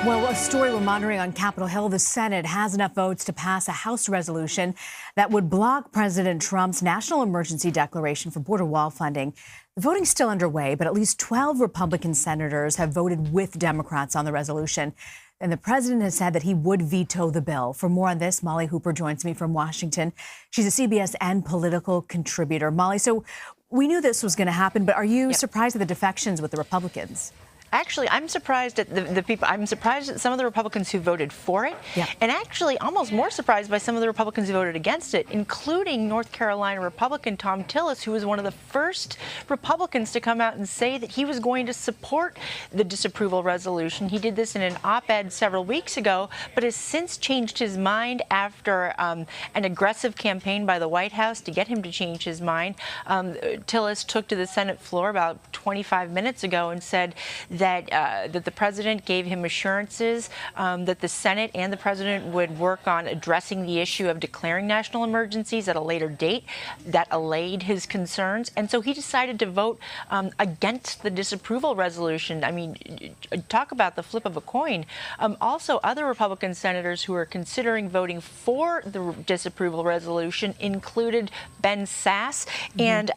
Well, a story we're monitoring on Capitol Hill, the Senate has enough votes to pass a House resolution that would block President Trump's national emergency declaration for border wall funding. The voting's still underway, but at least 12 Republican senators have voted with Democrats on the resolution. And the president has said that he would veto the bill. For more on this, Molly Hooper joins me from Washington. She's a CBSN political contributor. Molly, so we knew this was going to happen, but are you surprised at the defections with the Republicans? Actually, I'm surprised at the people. I'm surprised at some of the Republicans who voted for it, and actually almost more surprised by some of the Republicans who voted against it, including North Carolina Republican Tom Tillis, who was one of the first Republicans to come out and say that he was going to support the disapproval resolution. He did this in an op-ed several weeks ago, but has since changed his mind after an aggressive campaign by the White House to get him to change his mind. Tillis took to the Senate floor about 25 minutes ago and said that the president gave him assurances that the Senate and the president would work on addressing the issue of declaring national emergencies at a later date. That allayed his concerns. And so he decided to vote against the disapproval resolution. I mean, talk about the flip of a coin. Also, other Republican senators who are considering voting for the disapproval resolution included Ben Sasse and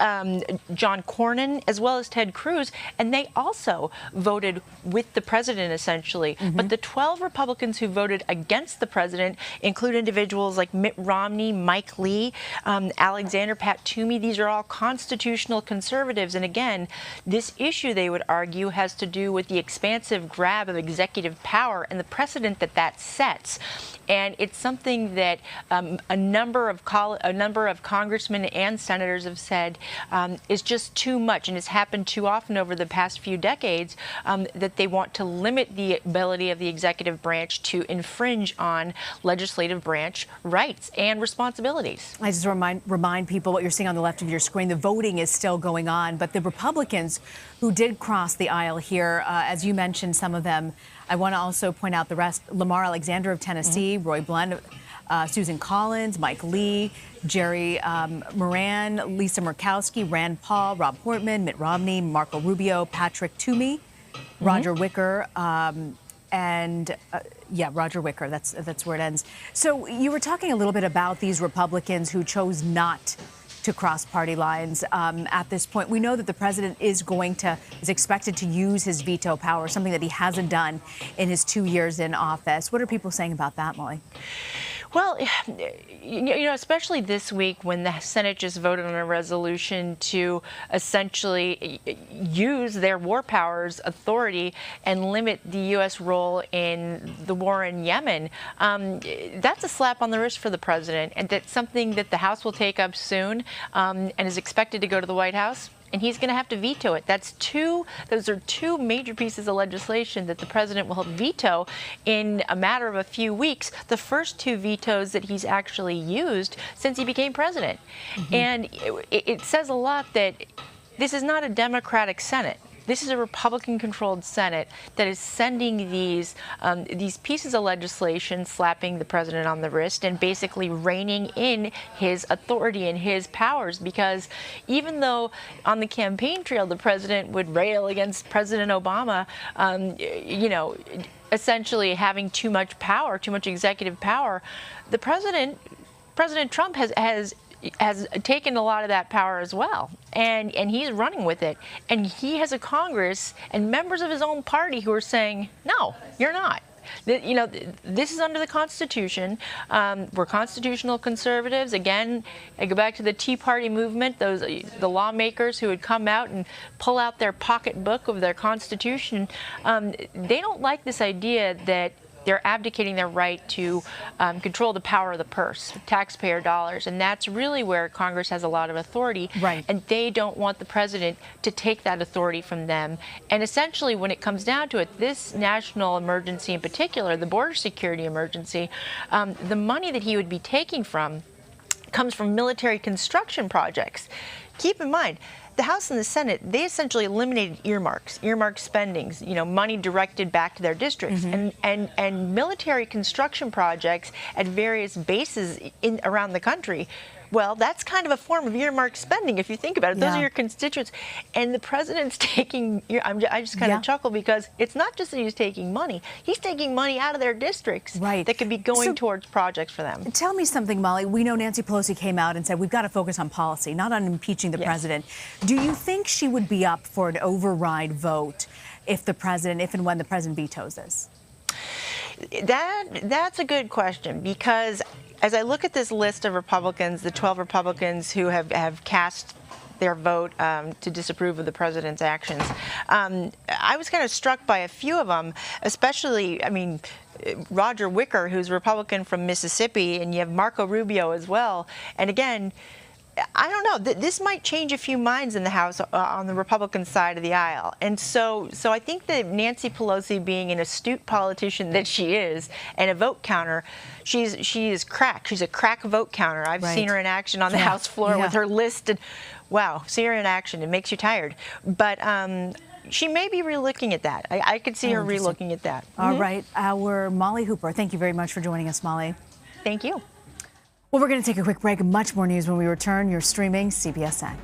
John Cornyn, as well as Ted Cruz. And they also voted with the president, essentially. But the 12 Republicans who voted against the president include individuals like Mitt Romney, Mike Lee, Alexander Pat Toomey. These are all constitutional conservatives. And again, this issue, they would argue, has to do with the expansive grab of executive power and the precedent that that sets. And it's something that a number of congressmen and senators have said is just too much, and it's happened too often over the past few decades, that they want to limit the ability of the executive branch to infringe on legislative branch rights and responsibilities. I just remind people what you're seeing on the left of your screen. The voting is still going on, but the Republicans who did cross the aisle here, as you mentioned, some of them, I want to also point out the rest: Lamar Alexander of Tennessee, Roy Blunt, Susan Collins, Mike Lee, Jerry Moran, Lisa Murkowski, Rand Paul, Rob Portman, Mitt Romney, Marco Rubio, Patrick Toomey, Roger Wicker, Roger Wicker. That's where it ends. So you were talking a little bit about these Republicans who chose not to cross party lines at this point. We know that the president is expected to use his veto power, something that he hasn't done in his 2 years in office. What are people saying about that, Molly? Well, you know, especially this week when the Senate just voted on a resolution to essentially use their war powers authority and limit the U.S. role in the war in Yemen, that's a slap on the wrist for the president, and that's something that the House will take up soon and is expected to go to the White House. And he's going to have to veto it. Those are two major pieces of legislation that the president will veto in a matter of a few weeks. The first two vetoes that he's actually used since he became president. And it says a lot that this is not a Democratic Senate. This is a Republican-controlled Senate that is sending these pieces of legislation, slapping the president on the wrist and basically reining in his authority and his powers. Because even though on the campaign trail the president would rail against President Obama, you know, essentially having too much power, too much executive power, the President Trump has taken a lot of that power as well, and he's running with it. And he has a Congress and members of his own party who are saying, no, you're not. You know, this is under the Constitution. We're constitutional conservatives. Again, I go back to the Tea Party movement, the lawmakers who would come out and pull out their pocketbook of their Constitution. They don't like this idea that they're abdicating their right to control the power of the purse, taxpayer dollars. And that's really where Congress has a lot of authority. Right. And they don't want the president to take that authority from them. And essentially, when it comes down to it, this national emergency in particular, the border security emergency, the money that he would be taking from comes from military construction projects. Keep in mind, the House and the Senate, they essentially eliminated earmarked spendings, you know, money directed back to their districts. And military construction projects at various bases around the country Well, that's kind of a form of earmark spending if you think about it. Those are your constituents. And the president's taking, I just kind of chuckle because it's not just that he's taking money. He's taking money out of their districts that could be going towards projects for them. Tell me something, Molly. We know Nancy Pelosi came out and said we've got to focus on policy, not on impeaching the president. Do you think she would be up for an override vote if and when the president vetoes this? That's a good question, because as I look at this list of Republicans, the 12 Republicans who have cast their vote to disapprove of the president's actions, I was kind of struck by a few of them, especially, Roger Wicker, who's a Republican from Mississippi, and you have Marco Rubio as well. And again, I don't know. This might change a few minds in the House on the Republican side of the aisle. And so I think that Nancy Pelosi, being an astute politician that she is, and a vote counter, she is crack. She's a crack vote counter. I've seen her in action on the House floor with her list. And wow, see her in action. It makes you tired. But she may be re-looking at that. I could see her re-looking at that. All right. Our Molly Hooper. Thank you very much for joining us, Molly. Thank you. Well, we're going to take a quick break. Much more news when we return. You're streaming CBSN.